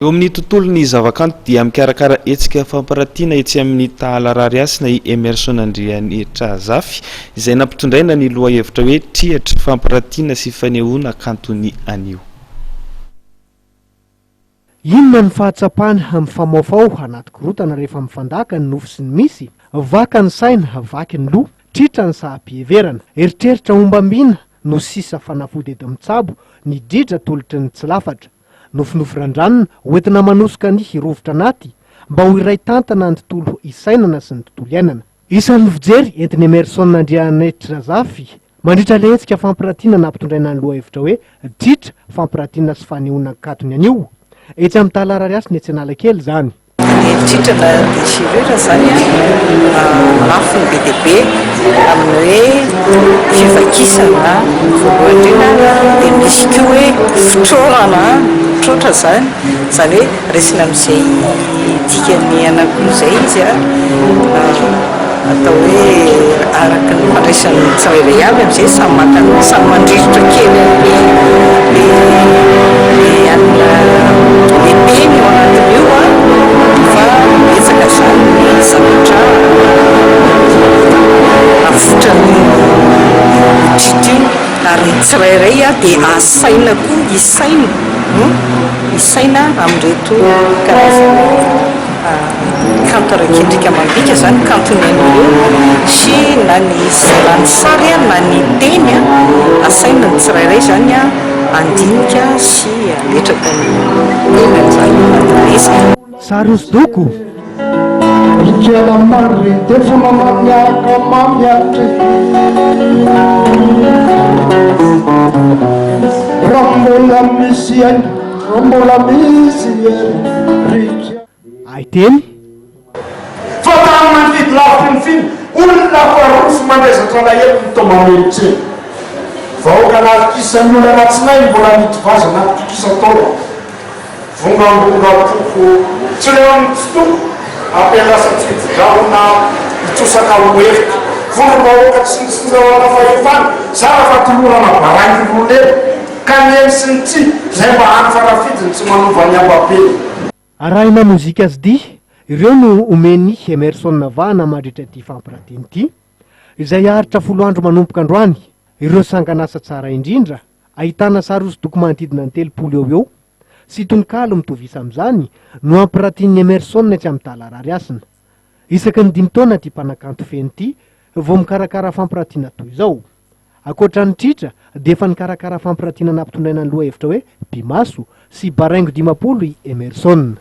Eo amin'ny tontolon'ny zavakanto dia mikarakara hetsika fampirantiana etsy amin'ny Tahala Rarihasina i Hemerson Andrianetrazafy izay nampitondraina ny lohahevitra hoe Triatra fampirantiana sy fanehoana kanton'ny anio. Inona ny fahatsapana amin'ny famaofao anaty korotana rehefa mifandaka ny nofo sy ny misy, vaka ny saina, vaky ny loha, tritra ny sahabeheverana, eritreritra ombambina no sisa fanafody eto mitsabo, ny dritra tolotry ny tsy lafatra. Nofinofo randranina hoentina manosoka ny rovitra anaty mba ho iray tantana ny tontolo isainana sy ny tontolo iainana. Isan'ny fijery entiny Hemerson Andrianetrazafy mandritra le hetsika fampirantiana nampitondraina ny lohahevitra hoe Triatra fampirantiana sy fanehoana kanton'ny anio. Etsy amin'ny Tahala Rarihasina etsy Analakely zany. Triatra na desirura zany lafo ny be dia be amin'ny hoe fivakisana voalohany dia misy koa hoe fitrorana trotra zany hoe resina amin'izay dikany anankiroa izay izy atao hoe araka ny fandraisan'ny tsirairay avy amin'izay samy mandrivotra kely le anina lehibe ny eo anatin'io fa etsaka zany ny zavatra avotra ny tritiny ary tsirairay dia asaina koa isaina amin'reto karazana kanto rakendrika mambika zany kanton'ny anio sy na ny sary na ny teny asaina ny tsirairay zany andinika sy aletraka ny tenany zany anatin'izay. Sary hosodoko ikela mary defa mamamiaka mamiatra rambola misy rambola misy rika aiteny fa tamin'ny fidy lavitry ny finy olona farofo mandrezatra alahelo ny tomamely vahoaka natikisany olona anatsinay mbola mitovazana tikisa-taona vongambongapoko tsy leo amin'ny tostoko ampialasa fididraona hitosaka hoefika vongam-bahoaka tsy nisindraona fahefana zara fa tolorana baraingy rolelo ka neny sy ny tsy zay mba hany farafidiny tsy manova ny ambabeny. arahina mozika azy dy ireo no omeny Hemerson vahana mandritra ty fampirantiana ity izay aritra 10 andro manomboka androany. Ireo sanganasa tsara indrindra ahitana sary hosodoko manodidina ny 300 eo sy tononkalo mitovisa amin'izany no ampirantian'ny Hemerson etsy amin'ny Tahala Rarihasina. Isaky ny 5 taona ty mpanakanto feno ty vao mikarakara fampirantiana toy izao. Akoatra ny Triatra dia efa nikarakara fampirantiana nampitondraina ny lohahevitra hoe Pimaso sy baraingo 50 i Hemerson.